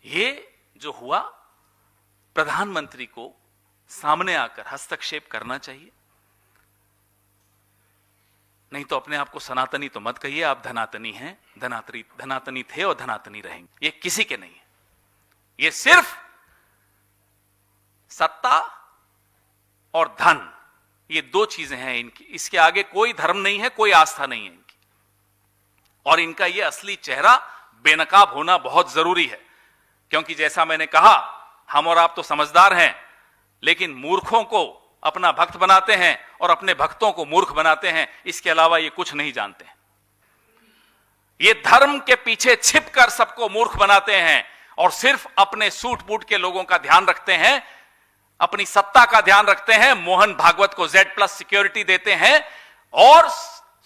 ये जो हुआ, प्रधानमंत्री को सामने आकर हस्तक्षेप करना चाहिए। नहीं तो अपने आप को सनातनी तो मत कहिए, आप धनातनी हैं, धनातनी थे और धनातनी रहेंगे। ये किसी के नहीं है, ये सिर्फ सत्ता और धन, ये दो चीजें हैं इनकी। इसके आगे कोई धर्म नहीं है, कोई आस्था नहीं है इनकी। और इनका ये असली चेहरा बेनकाब होना बहुत जरूरी है, क्योंकि जैसा मैंने कहा, हम और आप तो समझदार हैं, लेकिन मूर्खों को अपना भक्त बनाते हैं और अपने भक्तों को मूर्ख बनाते हैं। इसके अलावा ये कुछ नहीं जानते हैं। ये धर्म के पीछे छिपकर सबको मूर्ख बनाते हैं और सिर्फ अपने सूट बूट के लोगों का ध्यान रखते हैं, अपनी सत्ता का ध्यान रखते हैं। मोहन भागवत को Z+ सिक्योरिटी देते हैं और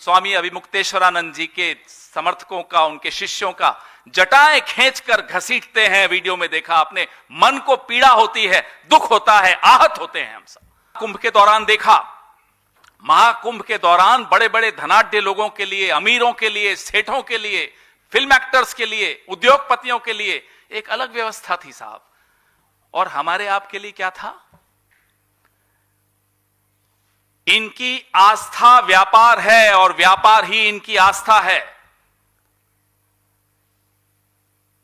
स्वामी अभिमुक्तेश्वरानंद जी के समर्थकों का, उनके शिष्यों का जटाएं खींचकर घसीटते हैं। वीडियो में देखा आपने, मन को पीड़ा होती है, दुख होता है, आहत होते हैं हम सब। कुंभ के दौरान देखा, महाकुंभ के दौरान बड़े बड़े धनाढ्य लोगों के लिए, अमीरों के लिए, सेठों के लिए, फिल्म एक्टर्स के लिए, उद्योगपतियों के लिए एक अलग व्यवस्था थी साहब। और हमारे आपके लिए क्या था? इनकी आस्था व्यापार है और व्यापार ही इनकी आस्था है।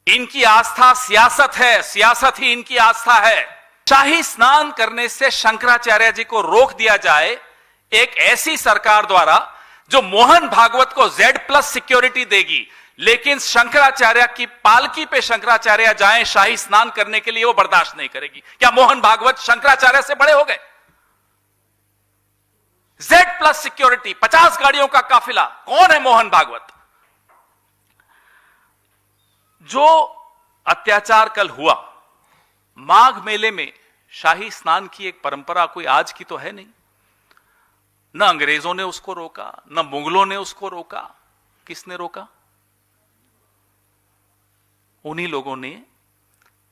इनकी आस्था सियासत है, सियासत ही इनकी आस्था है। शाही स्नान करने से शंकराचार्य जी को रोक दिया जाए एक ऐसी सरकार द्वारा जो मोहन भागवत को Z+ सिक्योरिटी देगी, लेकिन शंकराचार्य की पालकी पे शंकराचार्य जाएं शाही स्नान करने के लिए, वो बर्दाश्त नहीं करेगी। क्या मोहन भागवत शंकराचार्य से बड़े हो गए? Z+ सिक्योरिटी, 50 गाड़ियों का काफिला, कौन है मोहन भागवत? जो अत्याचार कल हुआ, माघ मेले में शाही स्नान की एक परंपरा कोई आज की तो है नहीं। न अंग्रेजों ने उसको रोका, न मुगलों ने उसको रोका। किसने रोका? उन्हीं लोगों ने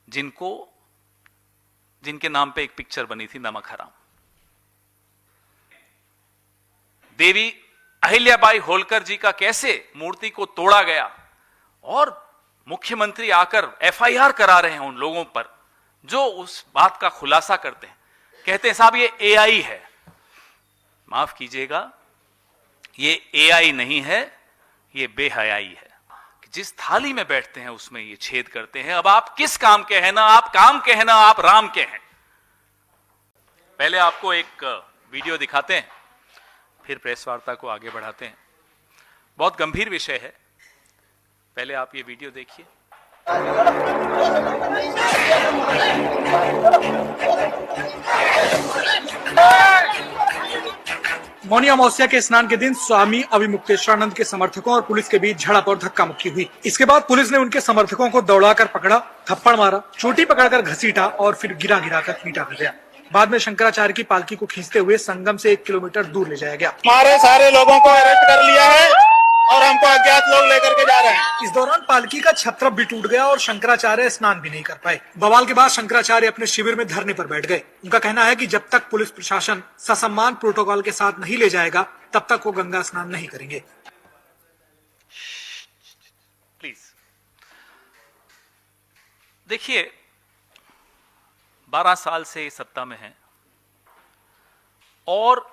जिनके नाम पे एक पिक्चर बनी थी, नमक हराम। देवी अहिल्याबाई होलकर जी का कैसे मूर्ति को तोड़ा गया और मुख्यमंत्री आकर FIR करा रहे हैं उन लोगों पर जो उस बात का खुलासा करते हैं। कहते हैं साहब ये AI है। माफ कीजिएगा, ये AI नहीं है, ये बेहयाई है। जिस थाली में बैठते हैं उसमें ये छेद करते हैं। अब आप किस काम के हैं? ना आप काम के हैं, ना आप राम के हैं। पहले आपको एक वीडियो दिखाते हैं, फिर प्रेस वार्ता को आगे बढ़ाते हैं। बहुत गंभीर विषय है, पहले आप ये वीडियो देखिए। मौनी अमावस्या के स्नान के दिन स्वामी अभिमुक्तेश्वरानंद के समर्थकों और पुलिस के बीच झड़प और धक्का मुक्की हुई। इसके बाद पुलिस ने उनके समर्थकों को दौड़ाकर पकड़ा, थप्पड़ मारा, चोटी पकड़कर घसीटा और फिर गिरा कर पीटा गया। बाद में शंकराचार्य की पालकी को खींचते हुए संगम से 1 किलोमीटर दूर ले जाया गया। हमारे सारे लोगों को अरेस्ट कर लिया है और हमको अज्ञात लोग लेकर के जा रहे हैं। इस दौरान पालकी का छत्र भी टूट गया और शंकराचार्य स्नान भी नहीं कर पाए। बवाल के बाद शंकराचार्य अपने शिविर में धरने पर बैठ गए। उनका कहना है कि जब तक पुलिस प्रशासन ससम्मान प्रोटोकॉल के साथ नहीं ले जाएगा, तब तक वो गंगा स्नान नहीं करेंगे। प्लीज देखिए, 12 साल से सत्ता में हैं और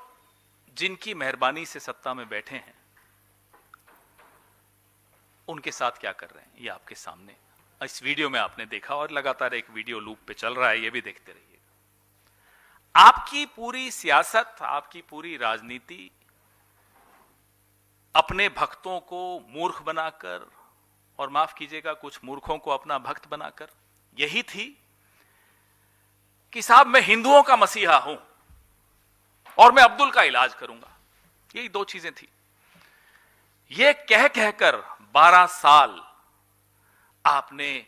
जिनकी मेहरबानी से सत्ता में बैठे हैं, उनके साथ क्या कर रहे हैं ये आपके सामने इस वीडियो में आपने देखा, और लगातार एक वीडियो लूप पे चल रहा है, ये भी देखते रहिए। आपकी पूरी सियासत, आपकी पूरी राजनीति अपने भक्तों को मूर्ख बनाकर, और माफ कीजिएगा कुछ मूर्खों को अपना भक्त बनाकर, यही थी कि साहब मैं हिंदुओं का मसीहा हूं और मैं अब्दुल का इलाज करूंगा। यही दो चीजें थी। ये कह कहकर 12 साल आपने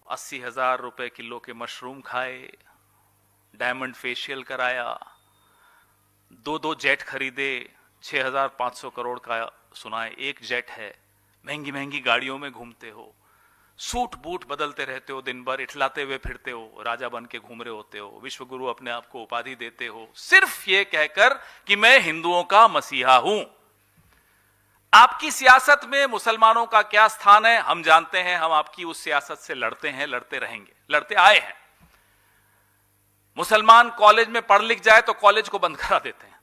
80,000 रुपए किलो के मशरूम खाए, डायमंड फेशियल कराया, 2 जेट खरीदे, 6,500 करोड़ का सुनाए एक जेट है, महंगी महंगी गाड़ियों में घूमते हो, सूट बूट बदलते रहते हो, दिन भर इठलाते हुए फिरते हो, राजा बन के घूम रहे होते हो, विश्वगुरु अपने आप को उपाधि देते हो, सिर्फ ये कहकर कि मैं हिंदुओं का मसीहा हूं। आपकी सियासत में मुसलमानों का क्या स्थान है हम जानते हैं। हम आपकी उस सियासत से लड़ते हैं, लड़ते रहेंगे, लड़ते आए हैं। मुसलमान कॉलेज में पढ़ लिख जाए तो कॉलेज को बंद करा देते हैं।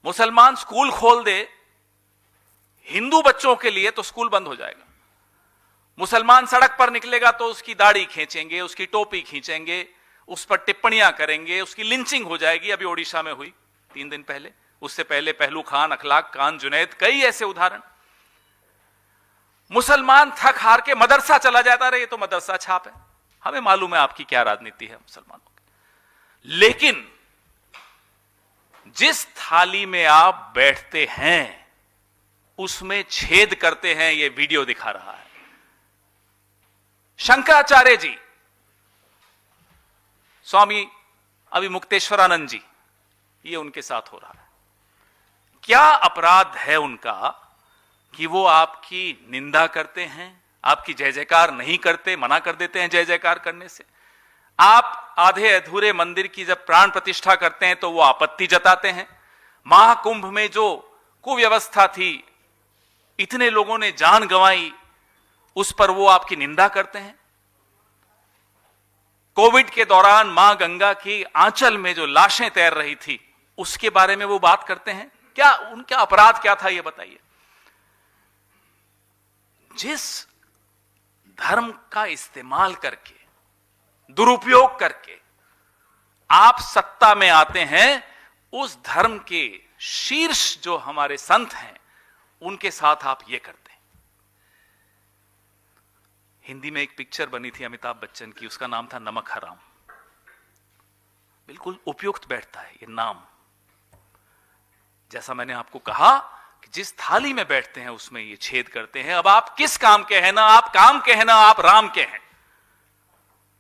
मुसलमान स्कूल खोल दे हिंदू बच्चों के लिए तो स्कूल बंद हो जाएगा। मुसलमान सड़क पर निकलेगा तो उसकी दाढ़ी खींचेंगे, उसकी टोपी खींचेंगे, उस पर टिप्पणियां करेंगे, उसकी लिंचिंग हो जाएगी। अभी ओडिशा में हुई 3 दिन पहले, उससे पहले पहलू खान, अखलाक खान, जुनैद, कई ऐसे उदाहरण। मुसलमान थक हार के मदरसा चला जाता रहे, ये तो मदरसा छाप है। हमें मालूम है आपकी क्या राजनीति है मुसलमानों की, लेकिन जिस थाली में आप बैठते हैं उसमें छेद करते हैं, यह वीडियो दिखा रहा है। शंकराचार्य जी, स्वामी अविमुक्तेश्वरानंद जी, ये उनके साथ हो रहा है। क्या अपराध है उनका कि वो आपकी निंदा करते हैं, आपकी जय जयकार नहीं करते, मना कर देते हैं जय जयकार करने से। आप आधे अधूरे मंदिर की जब प्राण प्रतिष्ठा करते हैं तो वो आपत्ति जताते हैं। महाकुंभ में जो कुव्यवस्था थी, इतने लोगों ने जान गंवाई, उस पर वो आपकी निंदा करते हैं। कोविड के दौरान मां गंगा की आंचल में जो लाशें तैर रही थी उसके बारे में वो बात करते हैं। क्या उनका अपराध क्या था ये बताइए। जिस धर्म का इस्तेमाल करके, दुरुपयोग करके आप सत्ता में आते हैं, उस धर्म के शीर्ष जो हमारे संत हैं उनके साथ आप ये करते हैं। हिंदी में एक पिक्चर बनी थी अमिताभ बच्चन की, उसका नाम था नमक हराम। बिल्कुल उपयुक्त बैठता है ये नाम। जैसा मैंने आपको कहा कि जिस थाली में बैठते हैं उसमें ये छेद करते हैं। अब आप किस काम के हैं, ना आप काम के हैं ना आप राम के हैं।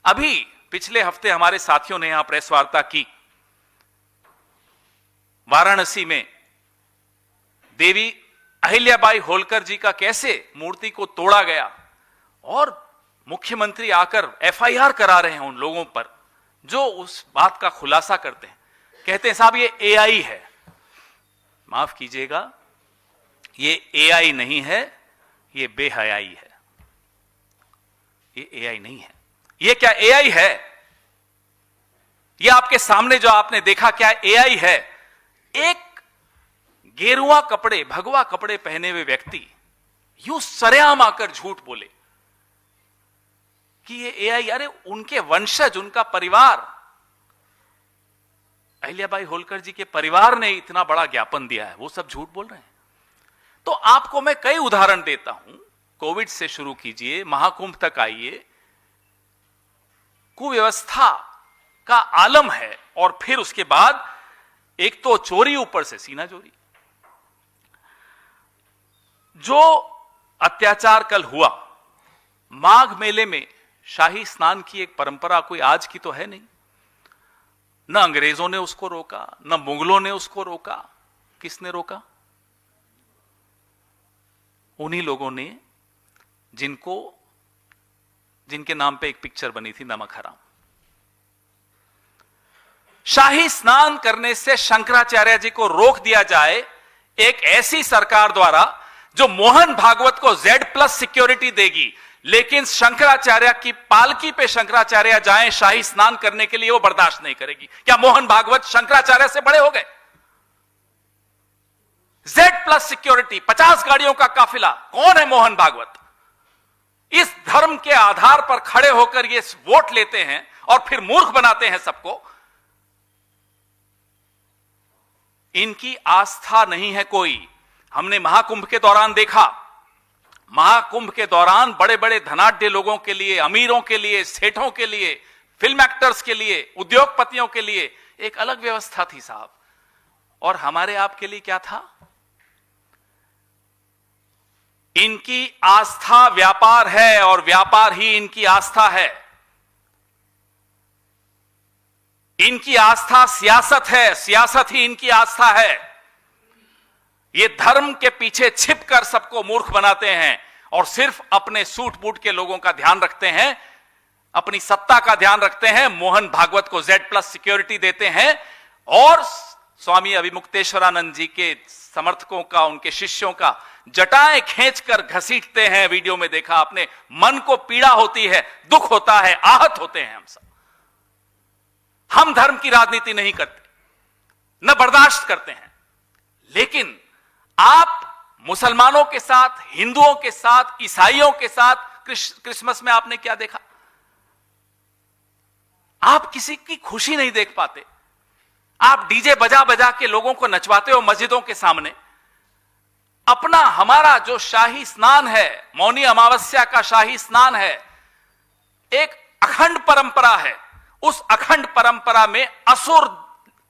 अभी पिछले हफ्ते हमारे साथियों ने यहां प्रेस वार्ता की। वाराणसी में देवी अहिल्याबाई होलकर जी का कैसे मूर्ति को तोड़ा गया और मुख्यमंत्री आकर एफआईआर करा रहे हैं उन लोगों पर जो उस बात का खुलासा करते हैं। कहते हैं साहब ये एआई है। माफ कीजिएगा, ये एआई नहीं है, ये बेहयाई है। ये एआई नहीं है। ये क्या एआई है? ये आपके सामने जो आपने देखा क्या एआई है? एक गेरुआ कपड़े, भगवा कपड़े पहने हुए व्यक्ति यूं सरेआम आकर झूठ बोले कि ये एआई। अरे उनके वंशज, उनका परिवार, अहिल्याबाई होलकर जी के परिवार ने इतना बड़ा ज्ञापन दिया है, वो सब झूठ बोल रहे हैं। तो आपको मैं कई उदाहरण देता हूं। कोविड से शुरू कीजिए, महाकुंभ तक आइए, कुव्यवस्था का आलम है। और फिर उसके बाद एक तो चोरी, ऊपर से सीना चोरी। जो अत्याचार कल हुआ, माघ मेले में शाही स्नान की एक परंपरा कोई आज की तो है नहीं। न अंग्रेजों ने उसको रोका, न मुगलों ने उसको रोका। किसने रोका? उन्हीं लोगों ने जिनके नाम पे एक पिक्चर बनी थी नमक हराम। शाही स्नान करने से शंकराचार्य जी को रोक दिया जाए एक ऐसी सरकार द्वारा जो मोहन भागवत को Z+ सिक्योरिटी देगी, लेकिन शंकराचार्य की पालकी पे शंकराचार्य जाएं शाही स्नान करने के लिए, वो बर्दाश्त नहीं करेगी। क्या मोहन भागवत शंकराचार्य से बड़े हो गए? Z+ सिक्योरिटी, 50 गाड़ियों का काफिला। कौन है मोहन भागवत? इस धर्म के आधार पर खड़े होकर ये वोट लेते हैं और फिर मूर्ख बनाते हैं सबको। इनकी आस्था नहीं है कोई। हमने महाकुंभ के दौरान देखा, महाकुंभ के दौरान बड़े बड़े धनाढ्य लोगों के लिए, अमीरों के लिए, सेठों के लिए, फिल्म एक्टर्स के लिए, उद्योगपतियों के लिए एक अलग व्यवस्था थी साहब। और हमारे आपके लिए क्या था? इनकी आस्था व्यापार है और व्यापार ही इनकी आस्था है। इनकी आस्था सियासत है, सियासत ही इनकी आस्था है। ये धर्म के पीछे छिपकर सबको मूर्ख बनाते हैं और सिर्फ अपने सूट बूट के लोगों का ध्यान रखते हैं, अपनी सत्ता का ध्यान रखते हैं। मोहन भागवत को Z+ सिक्योरिटी देते हैं और स्वामी अविमुक्तेश्वरानंद जी के समर्थकों का, उनके शिष्यों का जटाएं खींचकर घसीटते हैं। वीडियो में देखा आपने, मन को पीड़ा होती है, दुख होता है, आहत होते हैं हम सब। हम धर्म की राजनीति नहीं करते, न बर्दाश्त करते हैं, लेकिन आप मुसलमानों के साथ, हिंदुओं के साथ, ईसाइयों के साथ क्रिसमस में आपने क्या देखा? आप किसी की खुशी नहीं देख पाते। आप डीजे बजा बजा के लोगों को नचवाते हो मस्जिदों के सामने। अपना हमारा जो शाही स्नान है, मौनी अमावस्या का शाही स्नान है, एक अखंड परंपरा है। उस अखंड परंपरा में असुर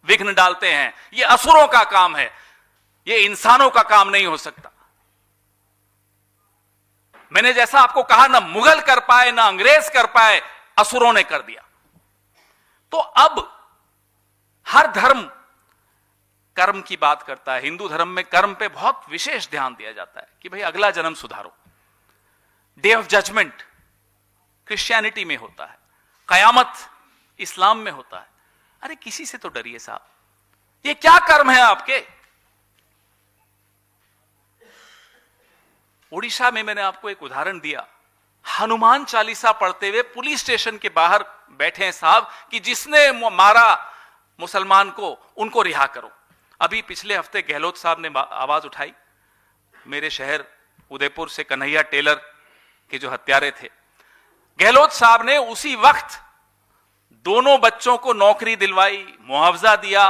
विघ्न डालते हैं। यह असुरों का काम है, यह इंसानों का काम नहीं हो सकता। मैंने जैसा आपको कहा, ना मुगल कर पाए, ना अंग्रेज कर पाए, असुरों ने कर दिया। तो अब हर धर्म कर्म की बात करता है। हिंदू धर्म में कर्म पे बहुत विशेष ध्यान दिया जाता है कि भाई अगला जन्म सुधारो। डे ऑफ जजमेंट क्रिश्चियनिटी में होता है, कयामत इस्लाम में होता है। अरे किसी से तो डरिए साहब, ये क्या कर्म है आपके? उड़ीसा में मैंने आपको एक उदाहरण दिया, हनुमान चालीसा पढ़ते हुए पुलिस स्टेशन के बाहर बैठे हैं साहब कि जिसने मारा मुसलमान को, उनको रिहा करो। अभी पिछले हफ्ते गहलोत साहब ने आवाज उठाई, मेरे शहर उदयपुर से कन्हैया टेलर के जो हत्यारे थे, गहलोत साहब ने उसी वक्त दोनों बच्चों को नौकरी दिलवाई, मुआवजा दिया,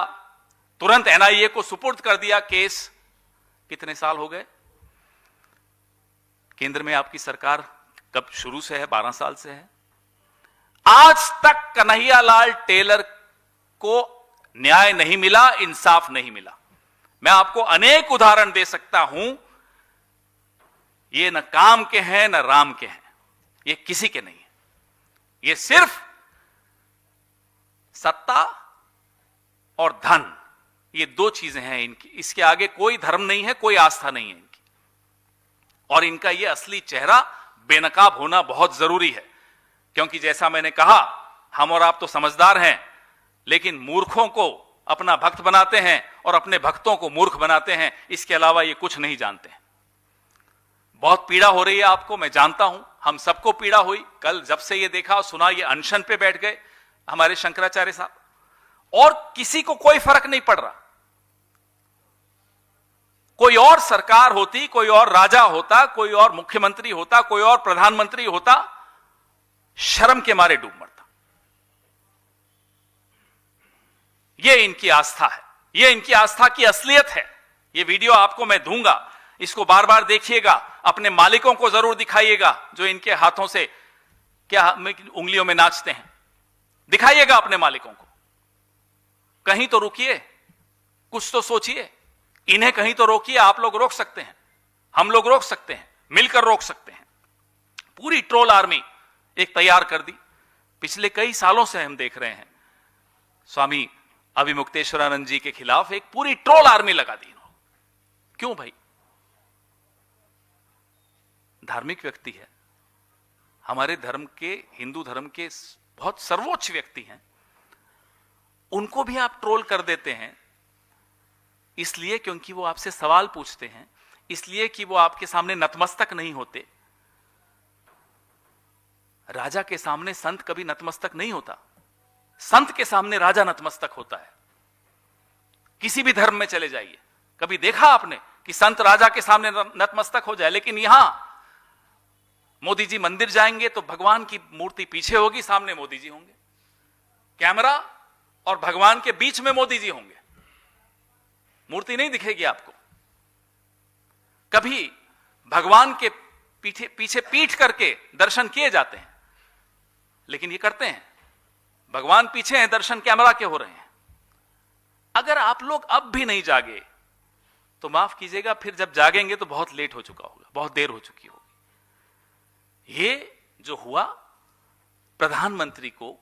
तुरंत एनआईए को सुपुर्द कर दिया केस। कितने साल हो गए? केंद्र में आपकी सरकार कब शुरू से है? 12 साल से है। आज तक कन्हैयालाल टेलर को न्याय नहीं मिला, इंसाफ नहीं मिला। मैं आपको अनेक उदाहरण दे सकता हूं। ये न काम के हैं न राम के हैं, ये किसी के नहीं है। ये सिर्फ सत्ता और धन, ये दो चीजें हैं इनकी। इसके आगे कोई धर्म नहीं है, कोई आस्था नहीं है इनकी। और इनका ये असली चेहरा बेनकाब होना बहुत जरूरी है, क्योंकि जैसा मैंने कहा, हम और आप तो समझदार हैं, लेकिन मूर्खों को अपना भक्त बनाते हैं और अपने भक्तों को मूर्ख बनाते हैं। इसके अलावा ये कुछ नहीं जानते हैं। बहुत पीड़ा हो रही है आपको, मैं जानता हूं, हम सबको पीड़ा हुई। कल जब से ये देखा और सुना, ये अनशन पे बैठ गए हमारे शंकराचार्य साहब, और किसी को कोई फर्क नहीं पड़ रहा। कोई और सरकार होती, कोई और राजा होता, कोई और मुख्यमंत्री होता, कोई और प्रधानमंत्री होता, शर्म के मारे डूब मरता। ये इनकी आस्था है, ये इनकी आस्था की असलियत है। ये वीडियो आपको मैं दूंगा, इसको बार बार देखिएगा, अपने मालिकों को जरूर दिखाइएगा जो इनके हाथों से क्या उंगलियों में नाचते हैं। दिखाइएगा अपने मालिकों को। कहीं तो रुकिए, कुछ तो सोचिए। इन्हें कहीं तो रोकिए। आप लोग रोक सकते हैं, हम लोग रोक सकते हैं, मिलकर रोक सकते हैं। पूरी ट्रोल आर्मी एक तैयार कर दी। पिछले कई सालों से हम देख रहे हैं, स्वामी अविमुक्तेश्वरानंद जी के खिलाफ एक पूरी ट्रोल आर्मी लगा दी इन्होंने। क्यों भाई? धार्मिक व्यक्ति है, हमारे धर्म के, हिंदू धर्म के बहुत सर्वोच्च व्यक्ति हैं, उनको भी आप ट्रोल कर देते हैं इसलिए क्योंकि वो आपसे सवाल पूछते हैं, इसलिए कि वो आपके सामने नतमस्तक नहीं होते। राजा के सामने संत कभी नतमस्तक नहीं होता, संत के सामने राजा नतमस्तक होता है। किसी भी धर्म में चले जाइए, कभी देखा आपने कि संत राजा के सामने नतमस्तक हो जाए? लेकिन यहां मोदी जी मंदिर जाएंगे तो भगवान की मूर्ति पीछे होगी, सामने मोदी जी होंगे। कैमरा और भगवान के बीच में मोदी जी होंगे, मूर्ति नहीं दिखेगी आपको। कभी भगवान के पीछे पीठ करके दर्शन किए जाते हैं, लेकिन ये करते हैं, भगवान पीछे हैं, दर्शन कैमरा के हो रहे हैं। अगर आप लोग अब भी नहीं जागे तो माफ कीजिएगा, फिर जब जागेंगे तो बहुत लेट हो चुका होगा, बहुत देर हो चुकी होगी। ये जो हुआ, प्रधानमंत्री को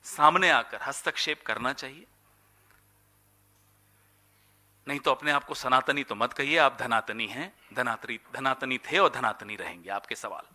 सामने आकर हस्तक्षेप करना चाहिए। नहीं तो अपने आप को सनातनी तो मत कहिए, आप धनातनी हैं, धनातनी थे और धनातनी रहेंगे। आपके सवाल